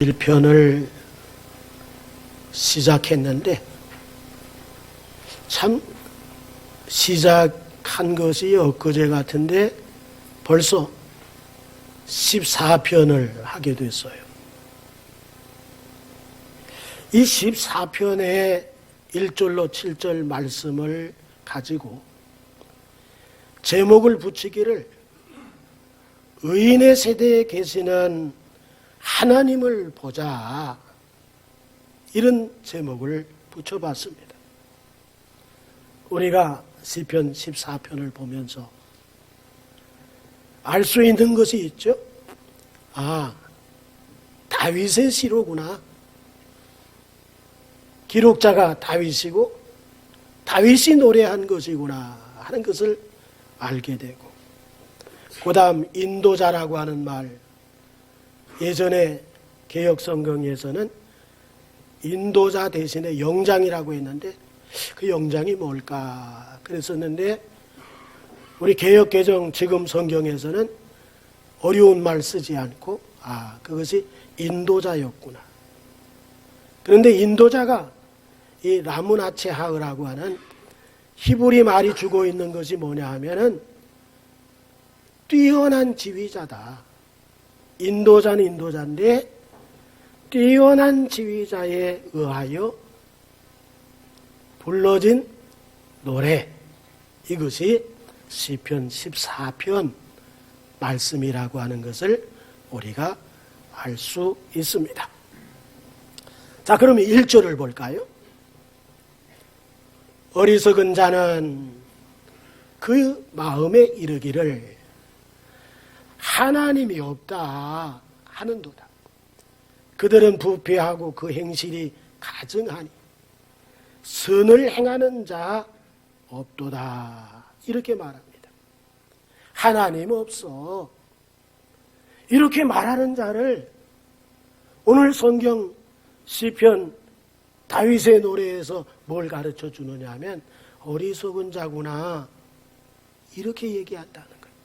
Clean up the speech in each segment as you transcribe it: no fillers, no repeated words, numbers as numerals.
1편을 시작했는데 참 시작한 것이 엊그제 같은데 벌써 14편을 하게 됐어요. 이 14편의 1절로 7절 말씀을 가지고 제목을 붙이기를 의인의 세대에 계시는 하나님을 보자, 이런 제목을 붙여봤습니다. 우리가 시편 14편을 보면서 알 수 있는 것이 있죠. 다윗의 시로구나. 기록자가 다윗이고 다윗이 노래한 것이구나 하는 것을 알게 되고, 그 다음 인도자라고 하는 말, 예전에 개역성경에서는 인도자 대신에 영장이라고 했는데 그 영장이 뭘까 그랬었는데, 우리 개역개정 지금 성경에서는 어려운 말 쓰지 않고 그것이 인도자였구나. 그런데 인도자가 이 라므나체하으라고 하는 히브리 말이 주고 있는 것이 뭐냐 하면은 뛰어난 지휘자다. 인도자는 인도자인데 뛰어난 지휘자에 의하여 불러진 노래, 이것이 시편 14편 말씀이라고 하는 것을 우리가 알 수 있습니다. 자, 그러면 1절을 볼까요? 어리석은 자는 그 마음에 이르기를 하나님이 없다 하는도다. 그들은 부패하고 그 행실이 가증하니 선을 행하는 자 없도다, 이렇게 말합니다. 하나님 없어, 이렇게 말하는 자를 오늘 성경 시편 다윗의 노래에서 뭘 가르쳐 주느냐 하면 어리석은 자구나, 이렇게 얘기한다는 거예요.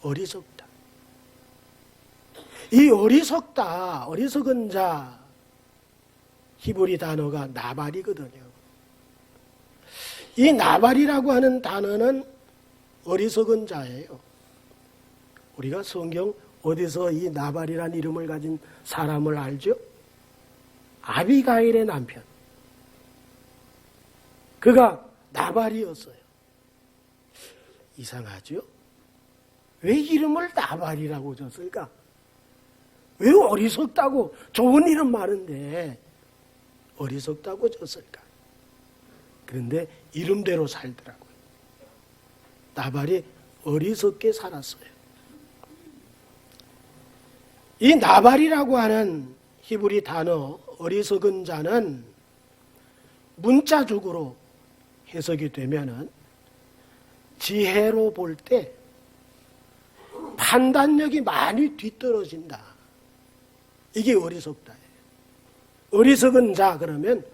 어리석다. 이 어리석다, 어리석은 자, 히브리 단어가 나발이거든요. 이 나발이라고 하는 단어는 어리석은 자예요. 우리가 성경 어디서 이 나발이라는 이름을 가진 사람을 알죠? 아비가일의 남편. 그가 나발이었어요. 이상하죠? 왜 이름을 나발이라고 줬을까? 왜 어리석다고, 좋은 이름 많은데 어리석다고 줬을까? 그런데 이름대로 살더라고요. 나발이 어리석게 살았어요. 이 나발이라고 하는 히브리 단어 어리석은 자는 문자적으로 해석이 되면은 지혜로 볼 때 판단력이 많이 뒤떨어진다, 이게 어리석다예요. 어리석은 자 그러면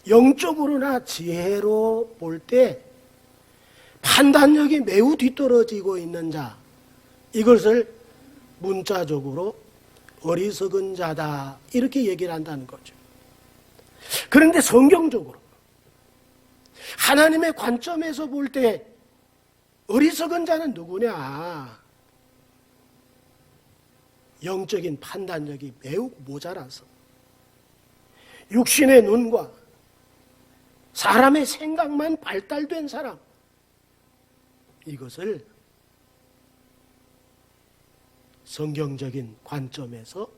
영적으로나 지혜로 볼 때 판단력이 매우 뒤떨어지고 있는 자, 이것을 문자적으로 어리석은 자다, 이렇게 얘기를 한다는 거죠. 그런데 성경적으로 하나님의 관점에서 볼 때 어리석은 자는 누구냐? 영적인 판단력이 매우 모자라서 육신의 눈과 사람의 생각만 발달된 사람, 이것을 성경적인 관점에서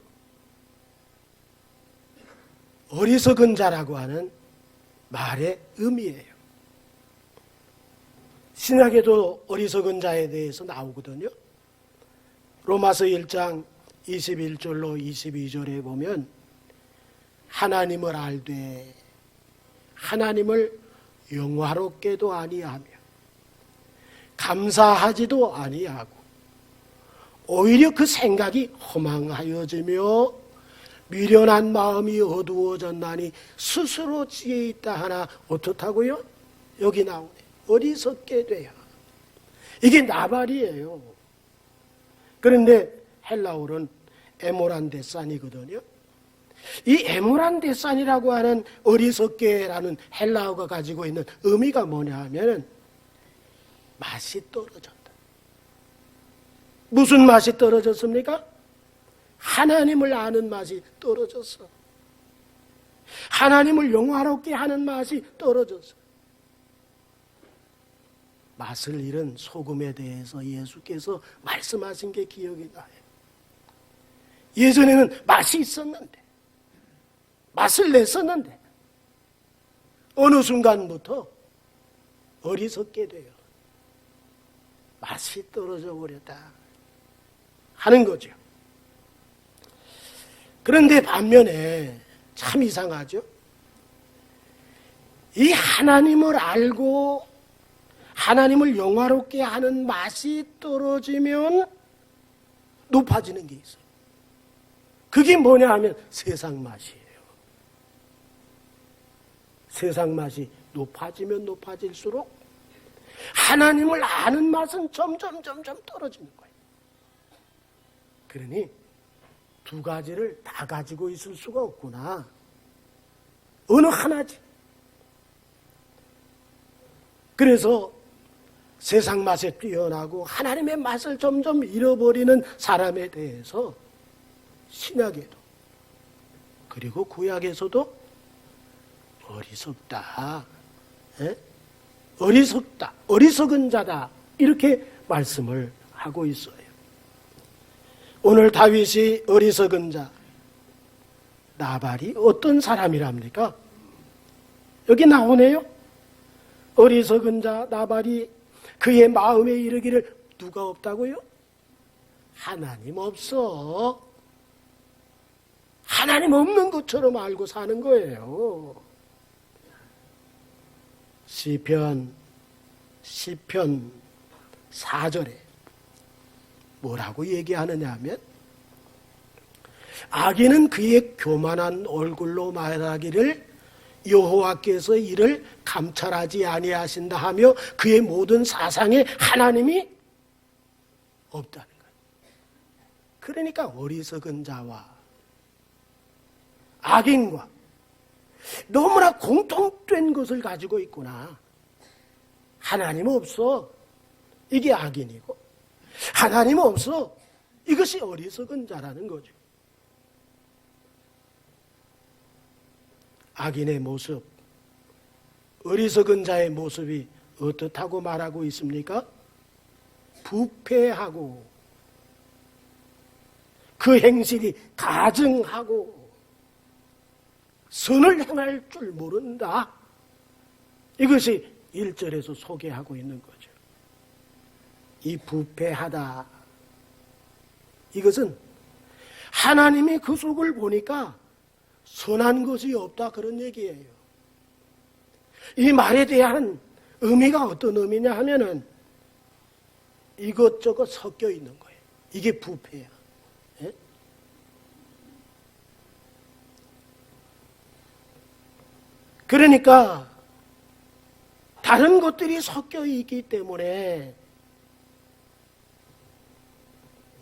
어리석은 자라고 하는 말의 의미예요. 신약에도 어리석은 자에 대해서 나오거든요. 로마서 1장 21절로 22절에 보면 하나님을 알되 하나님을 영화롭게도 아니하며 감사하지도 아니하고 오히려 그 생각이 허망하여지며 미련한 마음이 어두워졌나니 스스로 지혜 있다 하나 어떻다고요? 여기 나오네. 어리석게 돼야. 이게 나발이에요. 그런데 헬라어는 에모란데산이거든요. 이 에모란데산이라고 하는 어리석게라는 헬라어가 가지고 있는 의미가 뭐냐 하면 맛이 떨어졌다. 무슨 맛이 떨어졌습니까? 하나님을 아는 맛이 떨어졌어. 하나님을 영화롭게 하는 맛이 떨어졌어. 맛을 잃은 소금에 대해서 예수께서 말씀하신 게 기억이 나요. 예전에는 맛이 있었는데, 맛을 냈었는데 어느 순간부터 어리석게 돼요. 맛이 떨어져 버렸다 하는 거죠. 그런데 반면에 참 이상하죠. 이 하나님을 알고 하나님을 영화롭게 하는 맛이 떨어지면 높아지는 게 있어요. 그게 뭐냐 하면 세상 맛이에요. 세상 맛이 높아지면 높아질수록 하나님을 아는 맛은 점점 떨어지는 거예요. 그러니 두 가지를 다 가지고 있을 수가 없구나. 어느 하나지. 그래서 세상 맛에 뛰어나고 하나님의 맛을 점점 잃어버리는 사람에 대해서 신약에도 그리고 구약에서도 어리석다, 어리석다, 어리석은 자다 이렇게 말씀을 하고 있어요. 오늘 다윗이 어리석은 자 나발이 어떤 사람이랍니까? 여기 나오네요. 어리석은 자 나발이 그의 마음에 이르기를 누가 없다고요? 하나님 없어. 하나님 없는 것처럼 알고 사는 거예요. 시편 4절에 뭐라고 얘기하느냐 하면 악인은 그의 교만한 얼굴로 말하기를 여호와께서 이를 감찰하지 아니하신다 하며 그의 모든 사상에 하나님이 없다는 거예요. 그러니까 어리석은 자와 악인과 너무나 공통된 것을 가지고 있구나. 하나님 없어. 이게 악인이고 하나님 없어. 이것이 어리석은 자라는 거죠. 악인의 모습, 어리석은 자의 모습이 어떻다고 말하고 있습니까? 부패하고 그 행실이 가증하고 선을 행할 줄 모른다. 이것이 1절에서 소개하고 있는 거죠. 이 부패하다. 이것은 하나님이 그 속을 보니까 선한 것이 없다 그런 얘기예요. 이 말에 대한 의미가 어떤 의미냐 하면은 이것저것 섞여 있는 거예요. 이게 부패야. 예? 그러니까 다른 것들이 섞여 있기 때문에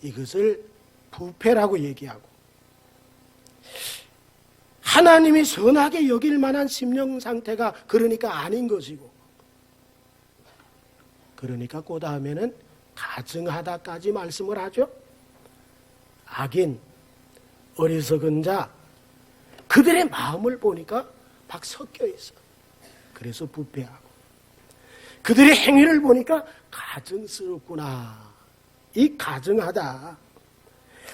이것을 부패라고 얘기하고 하나님이 선하게 여길 만한 심령 상태가 그러니까 아닌 것이고 그러니까 그 다음에는 가증하다까지 말씀을 하죠. 악인, 어리석은 자 그들의 마음을 보니까 막 섞여 있어. 그래서 부패하고 그들의 행위를 보니까 가증스럽구나. 이 가증하다.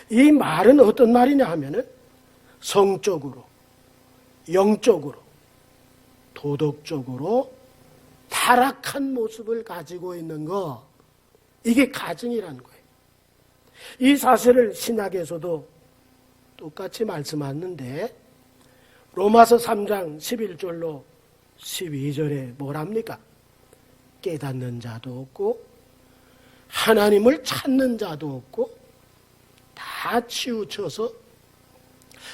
이 말은 어떤 말이냐 하면은 성적으로, 영적으로, 도덕적으로 타락한 모습을 가지고 있는 거, 이게 가증이라는 거예요. 이 사실을 신약에서도 똑같이 말씀하는데 로마서 3장 11절로 12절에 뭐랍니까? 깨닫는 자도 없고 하나님을 찾는 자도 없고 다 치우쳐서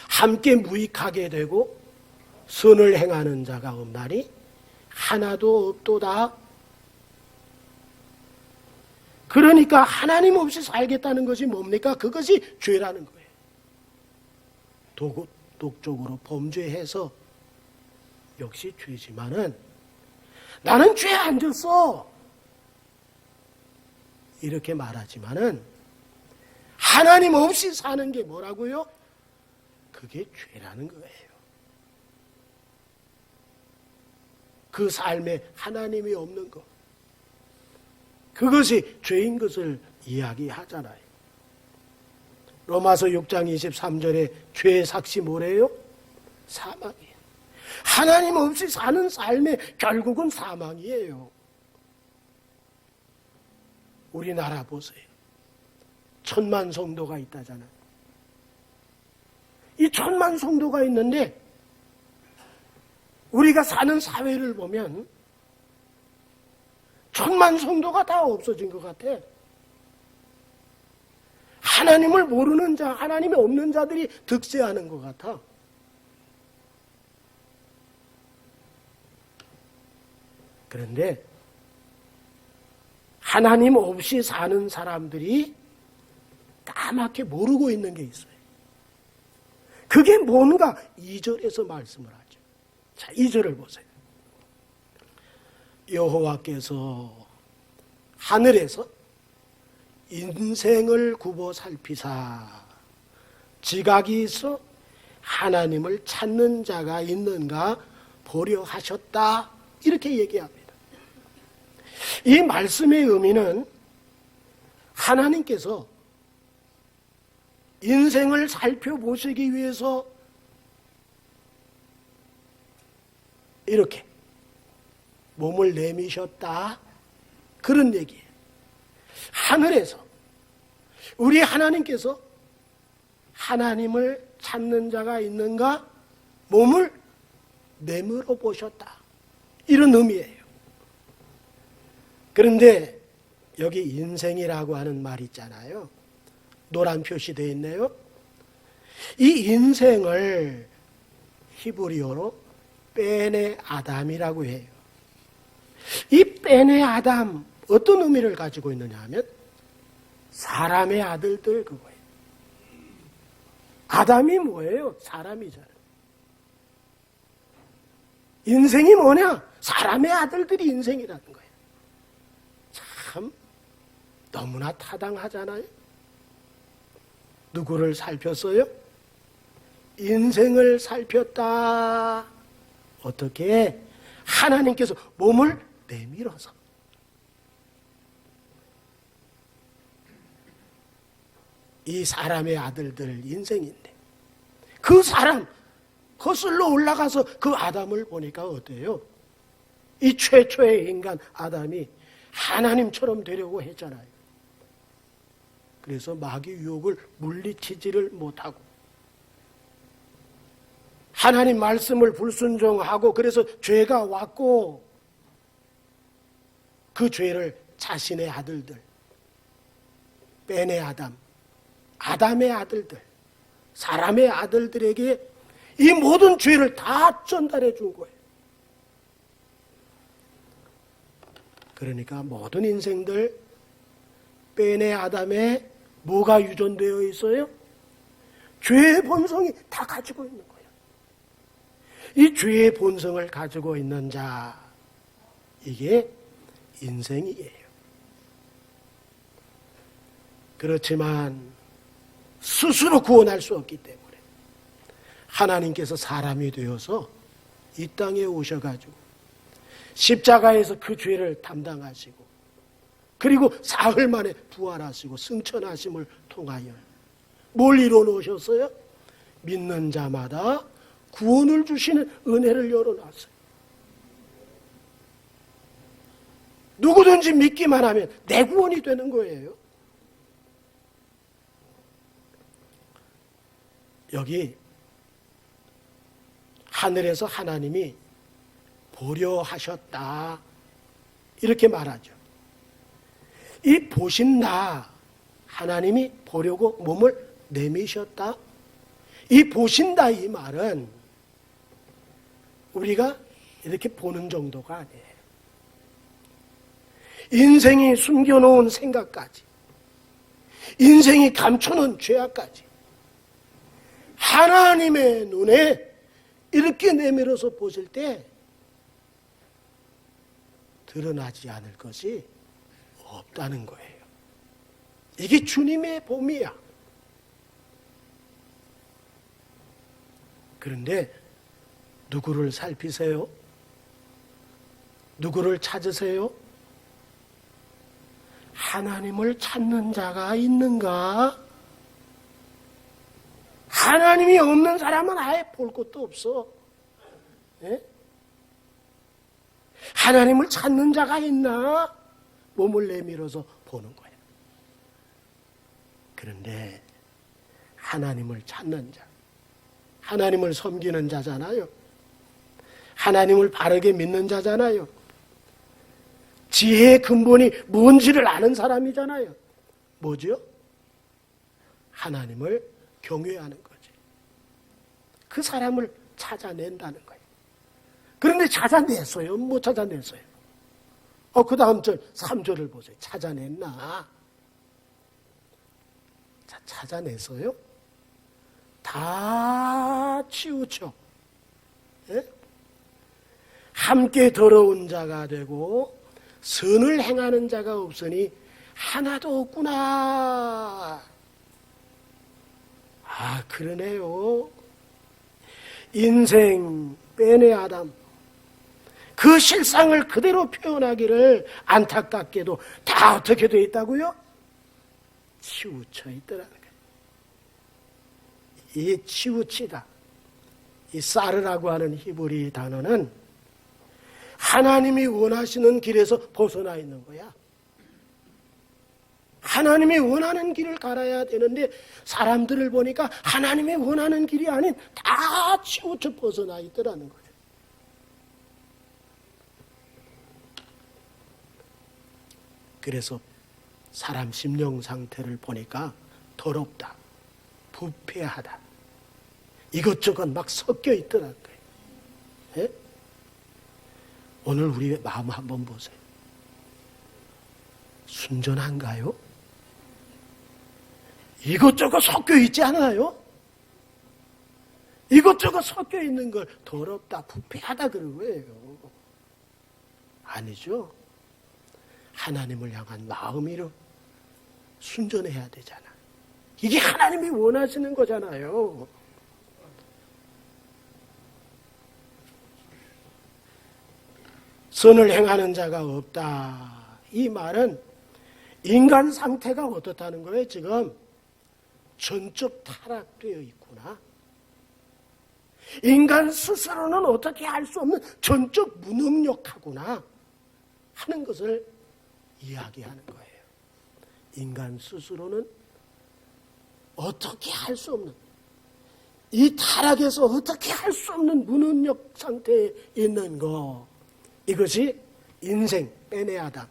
함께 무익하게 되고 선을 행하는 자가 없나니 하나도 없도다. 그러니까 하나님 없이 살겠다는 것이 뭡니까? 그것이 죄라는 거예요. 도덕적으로 범죄해서 역시 죄지만은 나는 죄 안 졌어 이렇게 말하지만은 하나님 없이 사는 게 뭐라고요? 그게 죄라는 거예요. 그 삶에 하나님이 없는 것, 그것이 죄인 것을 이야기하잖아요. 로마서 6장 23절에 죄의 삭시 뭐래요? 사망이에요. 하나님 없이 사는 삶의 결국은 사망이에요. 우리나라 보세요. 1000만 성도가 있다잖아요. 이 1000만 성도가 있는데 우리가 사는 사회를 보면 1000만 성도가 다 없어진 것 같아. 하나님을 모르는 자, 하나님이 없는 자들이 득세하는 것 같아. 그런데 하나님 없이 사는 사람들이 까맣게 모르고 있는 게 있어요. 그게 뭔가 2절에서 말씀을 하죠. 자, 2절을 보세요. 여호와께서 하늘에서 인생을 굽어 살피사 지각이 있어 하나님을 찾는 자가 있는가 보려 하셨다. 이렇게 얘기합니다. 이 말씀의 의미는 하나님께서 인생을 살펴보시기 위해서 이렇게 몸을 내미셨다. 그런 얘기예요. 하늘에서 우리 하나님께서 하나님을 찾는 자가 있는가 몸을 내밀어 보셨다. 이런 의미예요. 그런데 여기 인생이라고 하는 말 있잖아요. 노란 표시되어 있네요. 이 인생을 히브리어로 베네 아담이라고 해요. 이 베네 아담 어떤 의미를 가지고 있느냐 하면 사람의 아들들 그거예요. 아담이 뭐예요? 사람이잖아요. 인생이 뭐냐? 사람의 아들들이 인생이라는 거예요. 참 너무나 타당하잖아요. 누구를 살폈어요? 인생을 살폈다. 어떻게? 하나님께서 몸을 내밀어서. 이 사람의 아들들 인생인데 그 사람 거슬러 올라가서 그 아담을 보니까 어때요? 이 최초의 인간 아담이 하나님처럼 되려고 했잖아요. 그래서 마귀 유혹을 물리치지를 못하고 하나님 말씀을 불순종하고 그래서 죄가 왔고 그 죄를 자신의 아들들 베네 아담 아담의 아들들 사람의 아들들에게 이 모든 죄를 다 전달해 준 거예요. 그러니까 모든 인생들 베네 아담에 뭐가 유전되어 있어요? 죄의 본성이 다 가지고 있는 거예요. 이 죄의 본성을 가지고 있는 자, 이게 인생이에요. 그렇지만 스스로 구원할 수 없기 때문에 하나님께서 사람이 되어서 이 땅에 오셔가지고 십자가에서 그 죄를 담당하시고 그리고 사흘 만에 부활하시고 승천하심을 통하여 뭘 이뤄 놓으셨어요? 믿는 자마다 구원을 주시는 은혜를 열어놨어요. 누구든지 믿기만 하면 내 구원이 되는 거예요. 여기 하늘에서 하나님이 보려 하셨다 이렇게 말하죠. 이 보신다 하나님이 보려고 몸을 내미셨다. 이 보신다 이 말은 우리가 이렇게 보는 정도가 아니에요. 인생이 숨겨놓은 생각까지 인생이 감춰놓은 죄악까지 하나님의 눈에 이렇게 내밀어서 보실 때 드러나지 않을 것이 없다는 거예요. 이게 주님의 봄이야. 그런데 누구를 살피세요? 누구를 찾으세요? 하나님을 찾는 자가 있는가? 하나님이 없는 사람은 아예 볼 것도 없어. 예? 하나님을 찾는 자가 있나? 몸을 내밀어서 보는 거야. 그런데 하나님을 찾는 자, 하나님을 섬기는 자잖아요. 하나님을 바르게 믿는 자잖아요. 지혜의 근본이 뭔지를 아는 사람이잖아요. 뭐죠? 하나님을 경외하는 거지. 그 사람을 찾아낸다는 거예요. 그런데 찾아냈어요? 못 찾아냈어요? 그 다음 절 3절을 보세요. 찾아냈나? 자, 찾아냈어요? 다 치우쳐. 예? 함께 더러운 자가 되고 선을 행하는 자가 없으니 하나도 없구나. 아, 그러네요. 인생 빼내 아담, 그 실상을 그대로 표현하기를 안타깝게도 다 어떻게 되어 있다고요? 치우쳐 있더라는 거예요. 이 치우치다, 이 사르라고 하는 히브리 단어는 하나님이 원하시는 길에서 벗어나 있는 거야. 하나님이 원하는 길을 갈아야 되는데 사람들을 보니까 하나님이 원하는 길이 아닌 다 치우쳐 벗어나 있더라는 거죠. 그래서 사람 심령 상태를 보니까 더럽다, 부패하다, 이것저것 막 섞여 있더라는 거예요. 예? 오늘 우리의 마음 한번 보세요. 순전한가요? 이것저것 섞여 있지 않아요? 이것저것 섞여 있는 걸 더럽다, 부패하다 그런 거예요. 아니죠. 하나님을 향한 마음이로 순전해야 되잖아. 이게 하나님이 원하시는 거잖아요. 선을 행하는 자가 없다. 이 말은 인간 상태가 어떻다는 거예요? 지금 전적 타락되어 있구나. 인간 스스로는 어떻게 할 수 없는 전적 무능력하구나 하는 것을 이야기하는 거예요. 인간 스스로는 어떻게 할 수 없는, 이 타락에서 어떻게 할 수 없는 무능력 상태에 있는 거, 이것이 인생 빼내 아담,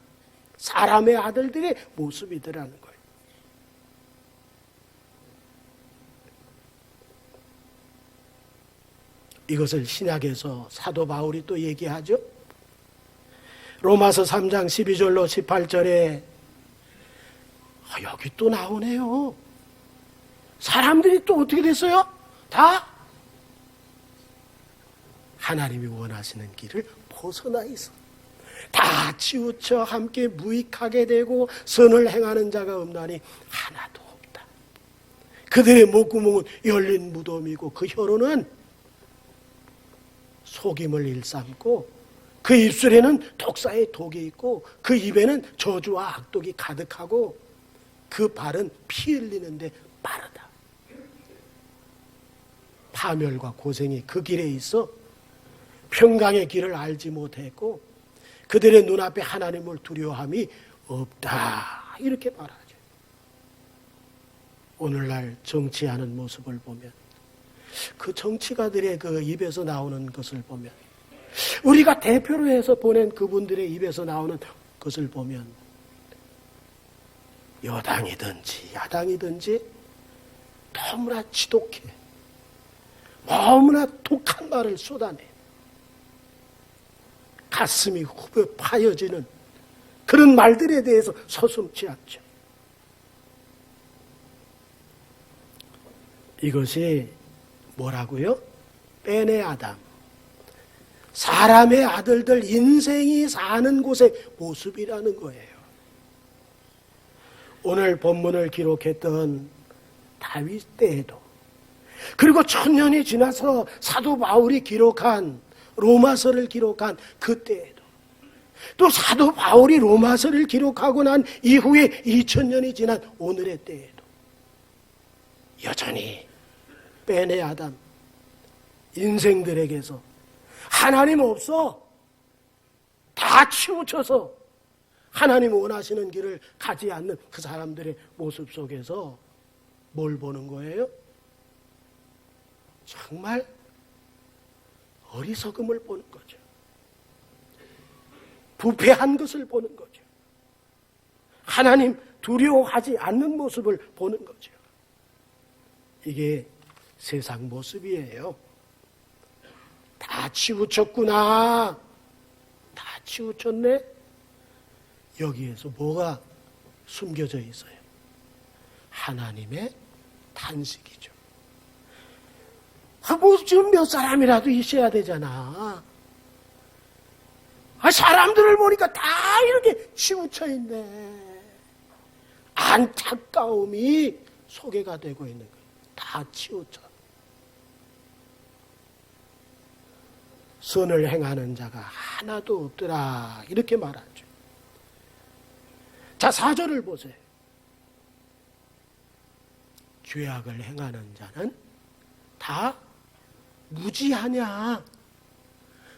사람의 아들들의 모습이더라는 거예요. 이것을 신약에서 사도 바울이 또 얘기하죠. 로마서 3장 12절로 18절에 여기 또 나오네요. 사람들이 또 어떻게 됐어요? 다 하나님이 원하시는 길을 벗어나 있어. 다 치우쳐 함께 무익하게 되고 선을 행하는 자가 없나니 하나도 없다. 그들의 목구멍은 열린 무덤이고 그 혀로는 속임을 일삼고 그 입술에는 독사의 독이 있고 그 입에는 저주와 악독이 가득하고 그 발은 피 흘리는데 빠르다. 파멸과 고생이 그 길에 있어 평강의 길을 알지 못했고 그들의 눈앞에 하나님을 두려워함이 없다. 이렇게 말하죠. 오늘날 정치하는 모습을 보면 그 정치가들의 그 입에서 나오는 것을 보면 우리가 대표로 해서 보낸 그분들의 입에서 나오는 것을 보면 여당이든지 야당이든지 너무나 지독해, 너무나 독한 말을 쏟아내 가슴이 후벼 파여지는 그런 말들에 대해서 서슴지 않죠. 이것이 뭐라고요? 베네 아담. 사람의 아들들 인생이 사는 곳의 모습이라는 거예요. 오늘 본문을 기록했던 다윗 때에도, 그리고 1000년이 지나서 사도 바울이 기록한 로마서를 기록한 그때에도, 또 사도 바울이 로마서를 기록하고 난 이후에 2000년이 지난 오늘의 때에도 여전히 베네 아담 인생들에게서 하나님 없어 다 치우쳐서 하나님 원하시는 길을 가지 않는 그 사람들의 모습 속에서 뭘 보는 거예요? 정말 어리석음을 보는 거죠. 부패한 것을 보는 거죠. 하나님 두려워하지 않는 모습을 보는 거죠. 이게 세상 모습이에요. 다 치우쳤구나. 다 치우쳤네. 여기에서 뭐가 숨겨져 있어요? 하나님의 탄식이죠. 뭐 지금 몇 사람이라도 있어야 되잖아. 사람들을 보니까 다 이렇게 치우쳐 있네. 안타까움이 소개가 되고 있는 거예요. 다 치우쳐. 선을 행하는 자가 하나도 없더라. 이렇게 말하죠. 자, 4절을 보세요. 죄악을 행하는 자는 다 무지하냐.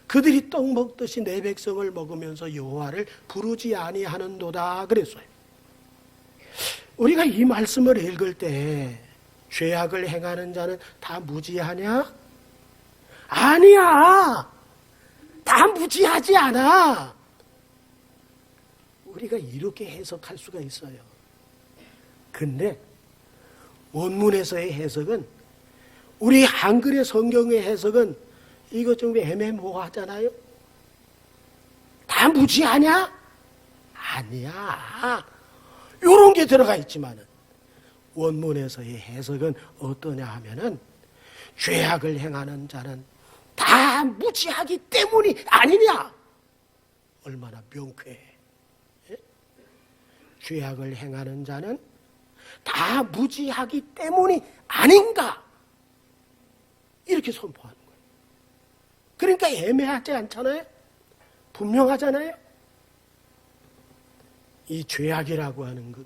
그들이 떡 먹듯이 내 백성을 먹으면서 여호와를 부르지 아니하는도다 그랬어요. 우리가 이 말씀을 읽을 때 죄악을 행하는 자는 다 무지하냐? 아니야. 다 무지하지 않아. 우리가 이렇게 해석할 수가 있어요. 근데 원문에서의 해석은, 우리 한글의 성경의 해석은 이거 좀 애매모호하잖아요. 다 무지하냐? 아니야. 이런 게 들어가 있지만은 원문에서의 해석은 어떠냐 하면은, 죄악을 행하는 자는 다 무지하기 때문이 아니냐. 얼마나 명쾌해. 예? 죄악을 행하는 자는 다 무지하기 때문이 아닌가. 이렇게 선포하는 거예요. 그러니까 애매하지 않잖아요. 분명하잖아요. 이 죄악이라고 하는 것,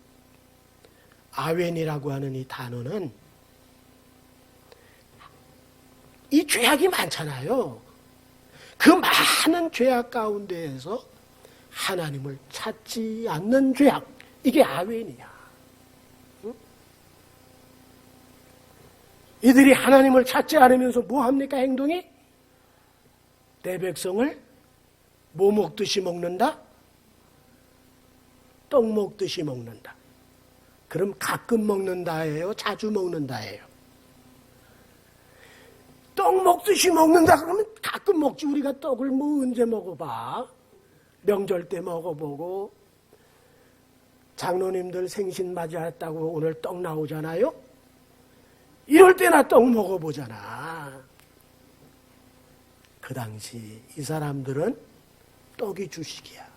아웬이라고 하는 이 단어는, 이 죄악이 많잖아요. 그 많은 죄악 가운데에서 하나님을 찾지 않는 죄악, 이게 아웬이야. 응? 이들이 하나님을 찾지 않으면서 뭐 합니까? 행동이? 내 백성을 뭐 먹듯이 먹는다? 떡 먹듯이 먹는다. 그럼 가끔 먹는다예요? 자주 먹는다예요? 떡 먹듯이 먹는다 그러면 가끔 먹지. 우리가 떡을 뭐 언제 먹어봐? 명절 때 먹어보고, 장로님들 생신 맞이했다고 오늘 떡 나오잖아요. 이럴 때나 떡 먹어보잖아. 그 당시 이 사람들은 떡이 주식이야.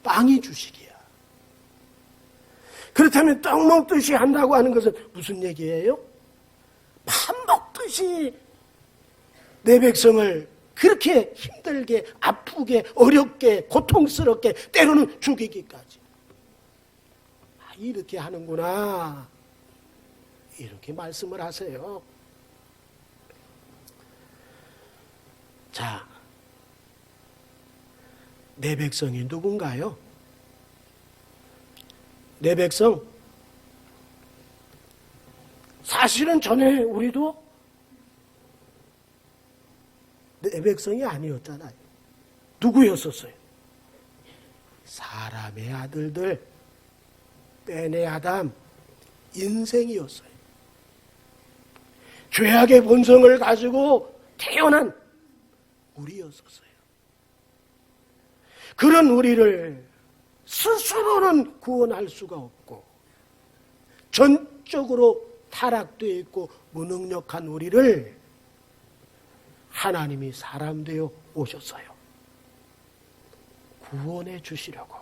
빵이 주식이야. 그렇다면 떡 먹듯이 한다고 하는 것은 무슨 얘기예요? 밥 먹듯이 내 백성을 그렇게 힘들게, 아프게, 어렵게, 고통스럽게, 때로는 죽이기까지. 이렇게 하는구나. 이렇게 말씀을 하세요. 자, 내 백성이 누군가요? 내 백성, 사실은 전에 우리도 내 백성이 아니었잖아요. 누구였었어요? 사람의 아들들, 베네 아담 인생이었어요. 죄악의 본성을 가지고 태어난 우리였었어요. 그런 우리를 스스로는 구원할 수가 없고 전적으로 타락되어 있고 무능력한 우리를 하나님이 사람 되어 오셨어요. 구원해 주시려고.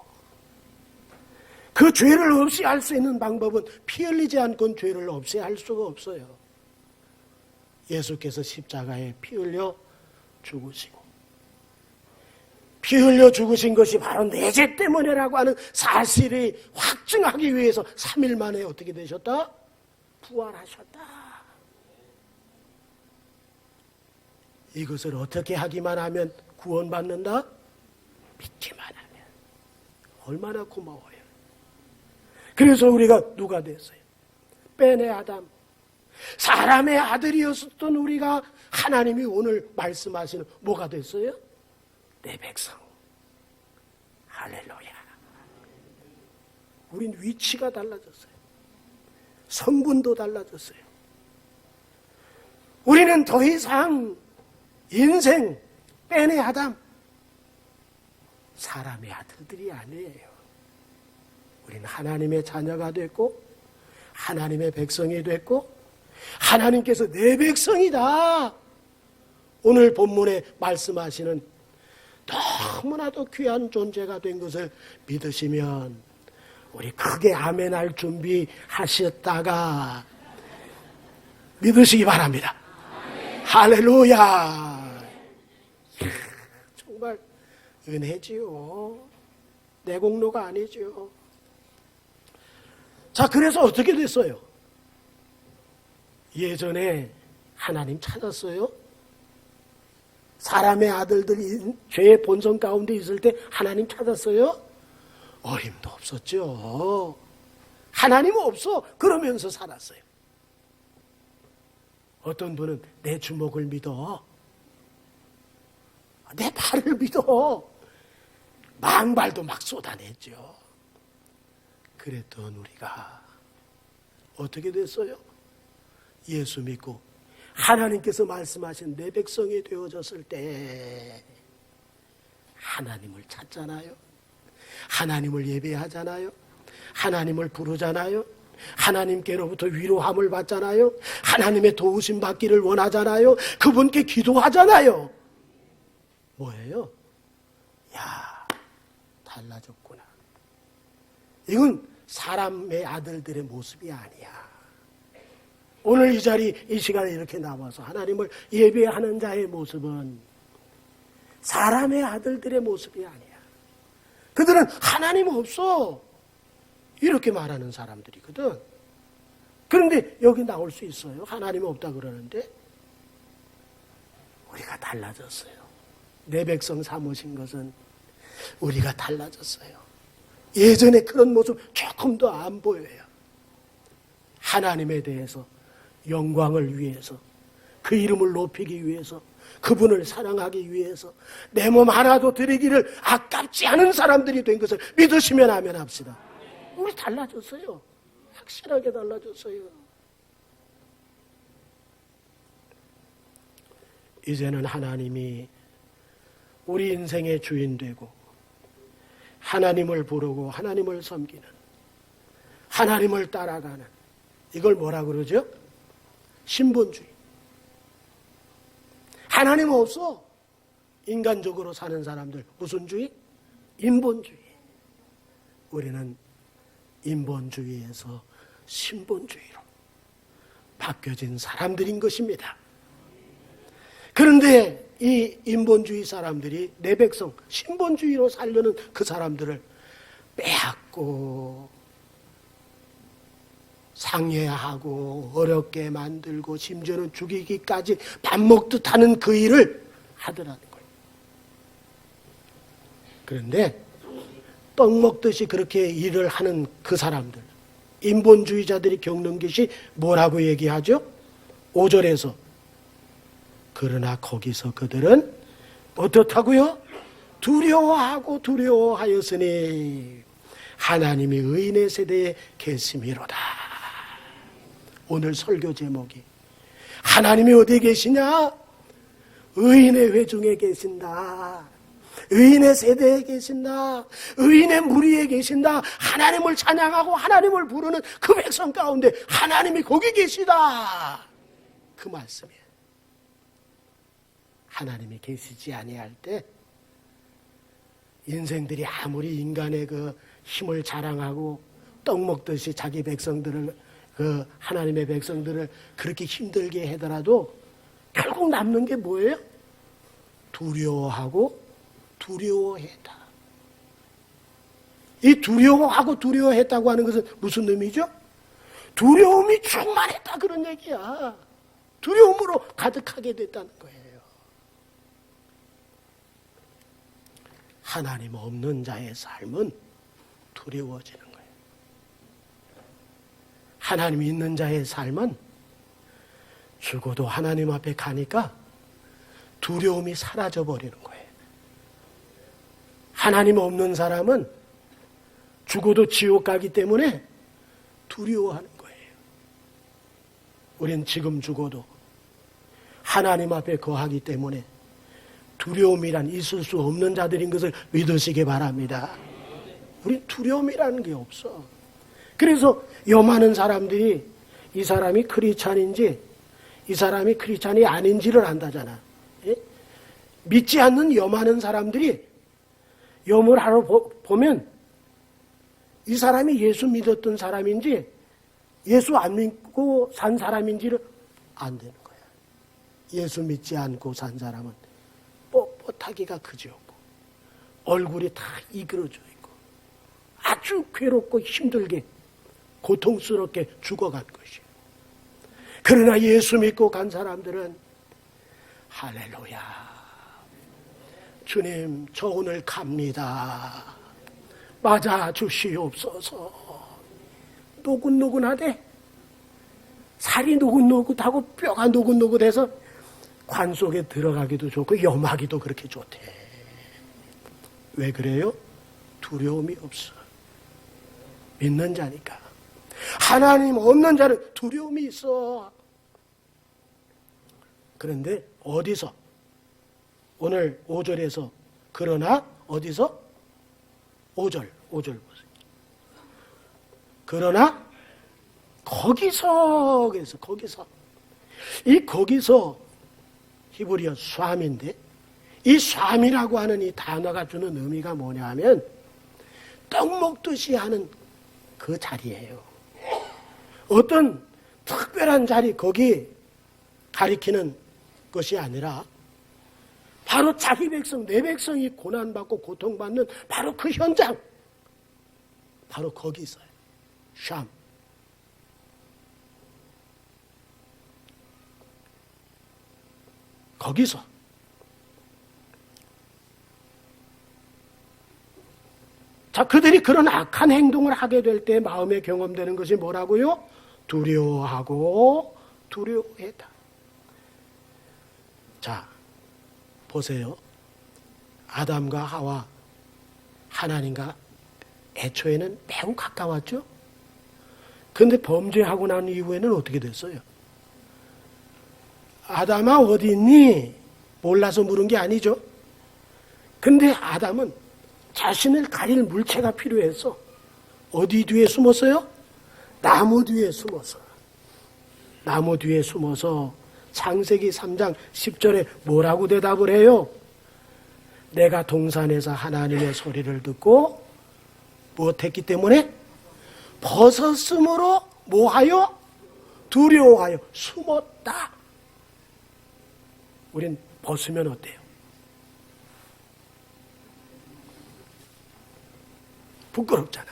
그 죄를 없애할 수 있는 방법은 피 흘리지 않고는 죄를 없애할 수가 없어요. 예수께서 십자가에 피 흘려 죽으시고, 피 흘려 죽으신 것이 바로 내 죄 때문이라고 하는 사실을 확증하기 위해서 3일 만에 어떻게 되셨다? 부활하셨다. 이것을 어떻게 하기만 하면 구원받는다? 믿기만 하면. 얼마나 고마워요. 그래서 우리가 누가 됐어요? 뺀의 아담. 사람의 아들이었던 우리가 하나님이 오늘 말씀하시는 뭐가 됐어요? 내 백성. 할렐루야. 우린 위치가 달라졌어요. 성분도 달라졌어요. 우리는 더 이상 인생 뺀의 아담, 사람의 아들들이 아니에요. 우리는 하나님의 자녀가 됐고 하나님의 백성이 됐고 하나님께서 내 백성이다. 오늘 본문에 말씀하시는 너무나도 귀한 존재가 된 것을 믿으시면 우리 크게 아멘할 준비하셨다가 믿으시기 바랍니다. 아멘. 할렐루야. 정말 은혜지요. 내 공로가 아니지요. 자, 그래서 어떻게 됐어요? 예전에 하나님 찾았어요? 사람의 아들들이 죄의 본성 가운데 있을 때 하나님 찾았어요? 어림도 없었죠. 하나님 없어. 그러면서 살았어요. 어떤 분은 내 주먹을 믿어. 내 발을 믿어. 망발도 막 쏟아냈죠. 그랬던 우리가 어떻게 됐어요? 예수 믿고 하나님께서 말씀하신 내 백성이 되어졌을 때 하나님을 찾잖아요. 하나님을 예배하잖아요. 하나님을 부르잖아요. 하나님께로부터 위로함을 받잖아요. 하나님의 도우심 받기를 원하잖아요. 그분께 기도하잖아요. 뭐예요? 야, 달라졌구나. 이건 사람의 아들들의 모습이 아니야. 오늘 이 자리, 이 시간에 이렇게 나와서 하나님을 예배하는 자의 모습은 사람의 아들들의 모습이 아니야. 그들은 하나님 없어. 이렇게 말하는 사람들이거든. 그런데 여기 나올 수 있어요. 하나님 없다 그러는데 우리가 달라졌어요. 내 백성 삼으신 것은 우리가 달라졌어요. 예전에 그런 모습 조금 더 안 보여요. 하나님에 대해서 영광을 위해서, 그 이름을 높이기 위해서, 그분을 사랑하기 위해서 내 몸 하나도 드리기를 아깝지 않은 사람들이 된 것을 믿으시면 아멘 합시다. 우리 달라졌어요. 확실하게 달라졌어요. 이제는 하나님이 우리 인생의 주인 되고 하나님을 부르고 하나님을 섬기는, 하나님을 따라가는, 이걸 뭐라 그러죠? 신본주의. 하나님 없어. 인간적으로 사는 사람들 무슨 주의? 인본주의. 우리는 인본주의에서 신본주의로 바뀌어진 사람들인 것입니다. 그런데 이 인본주의 사람들이 내 백성, 신본주의로 살려는 그 사람들을 빼앗고 상해하고 어렵게 만들고 심지어는 죽이기까지 밥 먹듯 하는 그 일을 하더라는 거예요. 그런데 떡 먹듯이 그렇게 일을 하는 그 사람들, 인본주의자들이 겪는 것이 뭐라고 얘기하죠? 5절에서 그러나 거기서 그들은 어떻다고요? 두려워하고 두려워하였으니 하나님이 의인의 세대에 계심이로다. 오늘 설교 제목이 하나님이 어디에 계시냐? 의인의 회중에 계신다. 의인의 세대에 계신다, 의인의 무리에 계신다, 하나님을 찬양하고 하나님을 부르는 그 백성 가운데 하나님이 거기 계시다, 그 말씀이에요. 하나님이 계시지 아니할 때 인생들이 아무리 인간의 그 힘을 자랑하고 떡 먹듯이 자기 백성들을, 그 하나님의 백성들을 그렇게 힘들게 하더라도 결국 남는 게 뭐예요? 두려워하고 두려워했다. 이 두려워하고 두려워했다고 하는 것은 무슨 의미죠? 두려움이 충만했다, 그런 얘기야. 두려움으로 가득하게 됐다는 거예요. 하나님 없는 자의 삶은 두려워지는 거예요. 하나님 있는 자의 삶은 죽어도 하나님 앞에 가니까 두려움이 사라져 버리는 거예요. 하나님 없는 사람은 죽어도 지옥 가기 때문에 두려워하는 거예요. 우린 지금 죽어도 하나님 앞에 거하기 때문에 두려움이란 있을 수 없는 자들인 것을 믿으시기 바랍니다. 우린 두려움이라는 게 없어. 그래서 많은 사람들이 이 사람이 크리스찬인지 이 사람이 크리스찬이 아닌지를 안다잖아. 예? 믿지 않는 많은 사람들이 염을 하러 보면 이 사람이 예수 믿었던 사람인지 예수 안 믿고 산 사람인지를 안 되는 거야. 예수 믿지 않고 산 사람은 뻣뻣하기가 그지없고 얼굴이 다 이그러져 있고 아주 괴롭고 힘들게 고통스럽게 죽어간 것이에요. 그러나 예수 믿고 간 사람들은 할렐루야, 주님 저 오늘 갑니다, 맞아 주시옵소서. 노긋노긋하대. 살이 노긋노긋하고 뼈가 노긋노긋해서 관 속에 들어가기도 좋고 염하기도 그렇게 좋대. 왜 그래요? 두려움이 없어. 믿는 자니까. 하나님 없는 자는 두려움이 있어. 그런데 어디서? 오늘 5절에서 그러나 어디서? 5절 보세요. 그러나 거기서, 그래서 거기서 이 거기서 히브리어 쏴임인데 이 쏴임이라고 하는 이 단어가 주는 의미가 뭐냐 하면 떡 먹듯이 하는 그 자리예요. 어떤 특별한 자리, 거기 가리키는 것이 아니라 바로 자기 백성, 내 백성이 고난받고 고통받는 바로 그 현장, 바로 거기 있어요. 샴. 거기서 자, 그들이 그런 악한 행동을 하게 될 때 마음에 경험되는 것이 뭐라고요? 두려워하고 두려워했다. 자, 보세요. 아담과 하와 하나님과 애초에는 매우 가까웠죠. 그런데 범죄하고 난 이후에는 어떻게 됐어요? 아담아 어디 있니? 몰라서 물은 게 아니죠. 근데 아담은 자신을 가릴 물체가 필요해서 어디 뒤에 숨었어요? 나무 뒤에 숨었어. 나무 뒤에 숨어서 창세기 3장 10절에 뭐라고 대답을 해요? 내가 동산에서 하나님의 소리를 듣고 무엇했기 때문에? 벗었으므로 뭐하여? 두려워하여 숨었다. 우린 벗으면 어때요? 부끄럽잖아.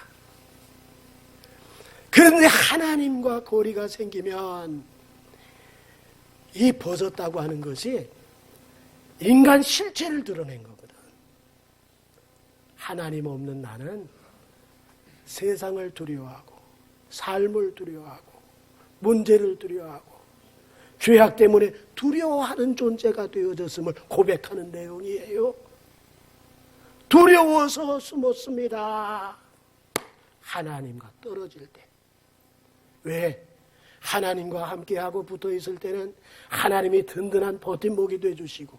그런데 하나님과 거리가 생기면 이 벗었다고 하는 것이 인간 실체를 드러낸 거거든. 하나님 없는 나는 세상을 두려워하고 삶을 두려워하고 문제를 두려워하고 죄악 때문에 두려워하는 존재가 되어졌음을 고백하는 내용이에요. 두려워서 숨었습니다. 하나님과 떨어질 때. 왜? 하나님과 함께하고 붙어 있을 때는 하나님이 든든한 버팀목이 되어주시고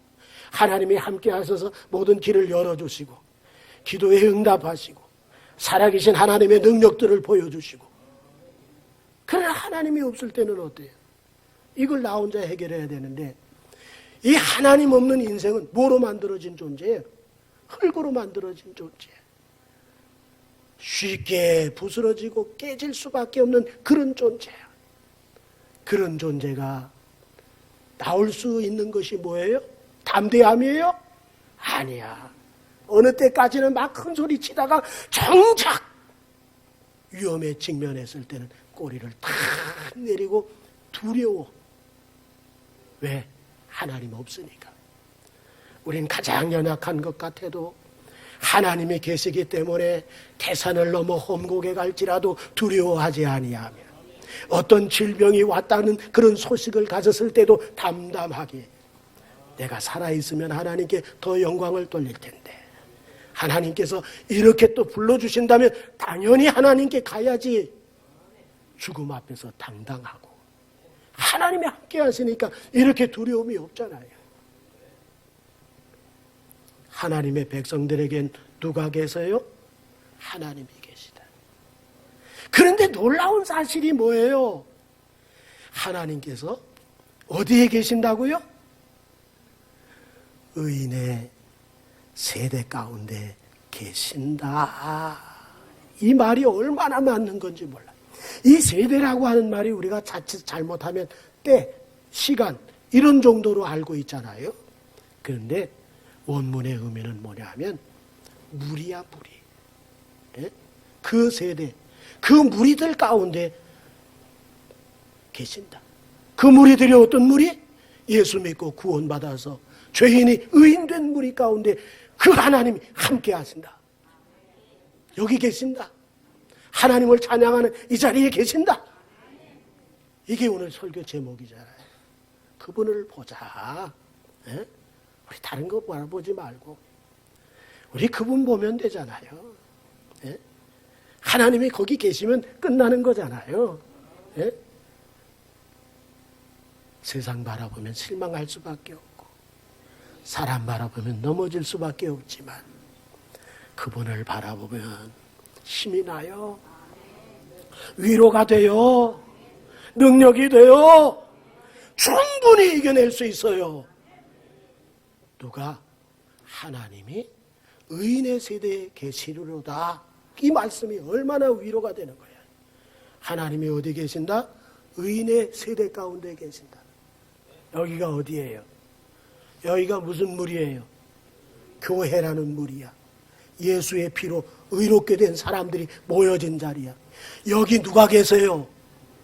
하나님이 함께 하셔서 모든 길을 열어주시고 기도에 응답하시고 살아계신 하나님의 능력들을 보여주시고, 그러나 하나님이 없을 때는 어때요? 이걸 나 혼자 해결해야 되는데, 이 하나님 없는 인생은 뭐로 만들어진 존재예요? 흙으로 만들어진 존재예요. 쉽게 부스러지고 깨질 수밖에 없는 그런 존재예요. 그런 존재가 나올 수 있는 것이 뭐예요? 담대함이에요? 아니야. 어느 때까지는 막 큰 소리 치다가 정작 위험에 직면했을 때는 꼬리를 탁 내리고 두려워. 왜? 하나님 없으니까. 우린 가장 연약한 것 같아도 하나님이 계시기 때문에 태산을 넘어 험곡에 갈지라도 두려워하지 아니하며, 어떤 질병이 왔다는 그런 소식을 가졌을 때도 담담하게, 내가 살아있으면 하나님께 더 영광을 돌릴 텐데, 하나님께서 이렇게 또 불러주신다면 당연히 하나님께 가야지. 죽음 앞에서 당당하고 하나님이 함께 하시니까 이렇게 두려움이 없잖아요. 하나님의 백성들에겐 누가 계세요? 하나님이 계시다. 그런데 놀라운 사실이 뭐예요? 하나님께서 어디에 계신다고요? 의인의 세대 가운데 계신다. 이 말이 얼마나 맞는 건지 몰라요. 이 세대라고 하는 말이 우리가 자칫 잘못하면 때, 시간 이런 정도로 알고 있잖아요. 그런데 원문의 의미는 뭐냐 하면 무리야, 무리. 예? 그 세대, 그 무리들 가운데 계신다. 그 무리들이 어떤 무리? 예수 믿고 구원받아서 죄인이 의인된 무리 가운데 그 하나님이 함께 하신다. 여기 계신다. 하나님을 찬양하는 이 자리에 계신다. 이게 오늘 설교 제목이잖아요. 그분을 보자. 예? 우리 다른 거 바라보지 말고 우리 그분 보면 되잖아요. 예? 하나님이 거기 계시면 끝나는 거잖아요. 예? 세상 바라보면 실망할 수밖에 없고 사람 바라보면 넘어질 수밖에 없지만 그분을 바라보면 힘이 나요. 위로가 돼요. 능력이 돼요. 충분히 이겨낼 수 있어요. 누가? 하나님이 의인의 세대에 계시리로다. 이 말씀이 얼마나 위로가 되는 거예요. 하나님이 어디 계신다? 의인의 세대 가운데 계신다. 여기가 어디예요? 여기가 무슨 무리예요? 교회라는 무리야. 예수의 피로 의롭게 된 사람들이 모여진 자리야. 여기 누가 계세요?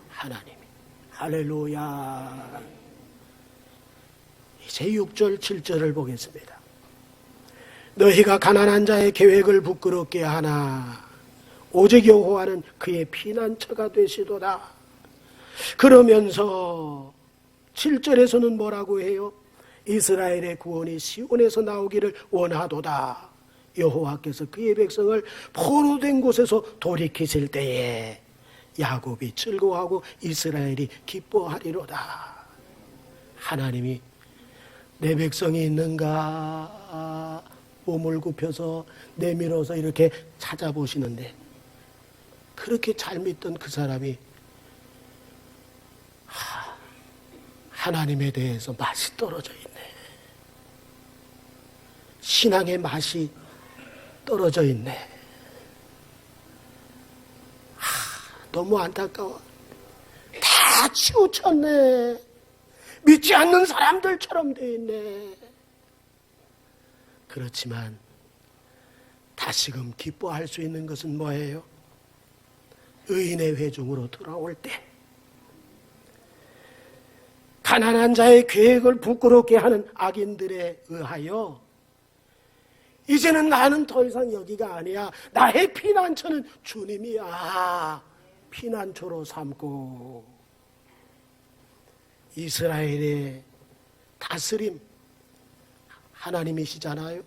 하나님이. 할렐루야. 이제 6절 7절을 보겠습니다. 너희가 가난한 자의 계획을 부끄럽게 하나 오직 여호와는 그의 피난처가 되시도다. 그러면서 7절에서는 뭐라고 해요? 이스라엘의 구원이 시온에서 나오기를 원하도다. 여호와께서 그의 백성을 포로된 곳에서 돌이키실 때에 야곱이 즐거워하고 이스라엘이 기뻐하리로다. 하나님이 내 백성이 있는가 몸을 굽혀서 내밀어서 이렇게 찾아보시는데 그렇게 잘 믿던 그 사람이 하나님에 대해서 맛이 떨어져 있네. 신앙의 맛이 떨어져 있네. 너무 안타까워. 다 치우쳤네. 믿지 않는 사람들처럼 돼 있네. 그렇지만 다시금 기뻐할 수 있는 것은 뭐예요? 의인의 회중으로 돌아올 때 가난한 자의 계획을 부끄럽게 하는 악인들에 의하여 이제는 나는 더 이상 여기가 아니야. 나의 피난처는 주님이야. 피난처로 삼고 이스라엘의 다스림 하나님이시잖아요.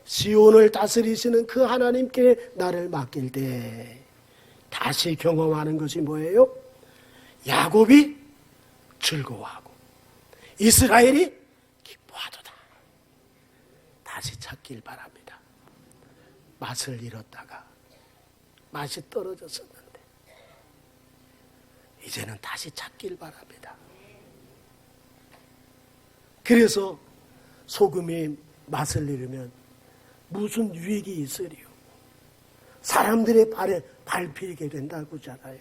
시온을 다스리시는 그 하나님께 나를 맡길 때 다시 경험하는 것이 뭐예요? 야곱이 즐거워하고 이스라엘이 기뻐하도다. 다시 찾길 바랍니다. 맛을 잃었다가 맛이 떨어졌었는데 이제는 다시 찾길 바랍니다. 그래서 소금이 맛을 잃으면 무슨 유익이 있으리요? 사람들의 발에 밟히게 된다고잖아요.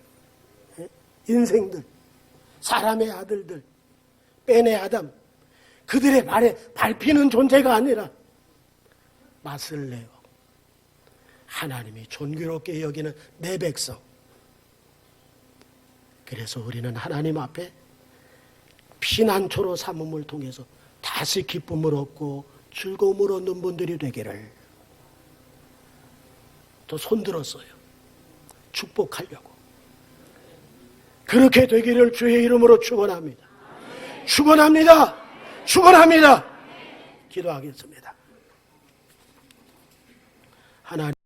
인생들, 사람의 아들들, 뺀의 아담, 그들의 발에 밟히는 존재가 아니라 맛을 내어 하나님이 존귀롭게 여기는 내 백성. 그래서 우리는 하나님 앞에 피난처로 삼음을 통해서 다시 기쁨을 얻고 즐거움을 얻는 분들이 되기를 또 손들었어요. 축복하려고. 그렇게 되기를 주의 이름으로 축원합니다. 축원합니다. 축원합니다. 기도하겠습니다. 하나님